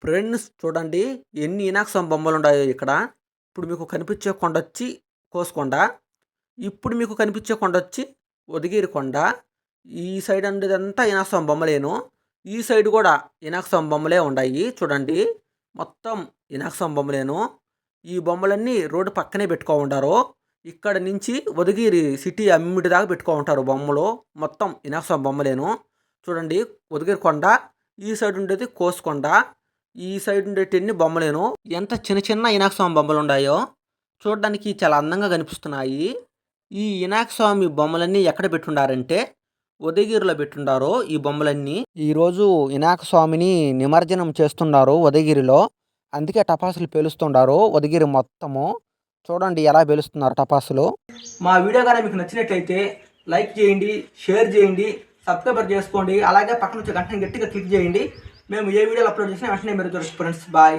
Friends చూడండి ఎన్ని ఇనాక్సం బొమ్మలు ఉన్నాయో ఇక్కడ. ఇప్పుడు మీకు కనిపించే కొండొచ్చి కోసుకొండ. ఇప్పుడు మీకు కనిపించే కొండొచ్చి ఉదగిరి కొండ. ఈ సైడ్ ఉండేదంతా ఇనాక్సం బొమ్మలేను. ఈ సైడ్ కూడా ఇనాక్సం బొమ్మలే ఉన్నాయి చూడండి. మొత్తం ఇనాక్సం బొమ్మలేను. ఈ బొమ్మలన్నీ రోడ్డు పక్కనే పెట్టుకో ఉంటారు. ఇక్కడ నుంచి ఉదగిరి సిటీ అమ్మిడి దాకా పెట్టుకో ఉంటారు బొమ్మలు. మొత్తం ఇనాక్సం బొమ్మలేను. చూడండి ఉదగిరి కొండ. ఈ సైడ్ ఉండేది కోసుకొండ. ఈ సైడ్ ఉండేటివన్నీ బొమ్మలేను. ఎంత చిన్న చిన్న వినాయక స్వామి బొమ్మలు ఉన్నాయో చూడడానికి చాలా అందంగా కనిపిస్తున్నాయి. ఈ వినాయక స్వామి బొమ్మలన్నీ ఎక్కడ పెట్టుండారంటే ఉదయగిరిలో పెట్టుండారు ఈ బొమ్మలన్నీ. ఈరోజు వినాయక స్వామిని నిమజ్జనం చేస్తున్నారు ఉదయగిరిలో. అందుకే టపాసులు పేలుస్తుండారు ఉదయగిరి మొత్తము. చూడండి ఎలా పేలుస్తున్నారు టపాసులు. మా వీడియో కానీ మీకు నచ్చినట్లయితే లైక్ చేయండి, షేర్ చేయండి, సబ్స్క్రైబర్ చేసుకోండి. అలాగే పక్కన వచ్చే గంటని గట్టిగా క్లిక్ చేయండి. మేము ఏ వీడియోలు అప్లోడ్ చేసినా వెంటనే మీరు చూడొచ్చు ఫ్రెండ్స్. బాయ్.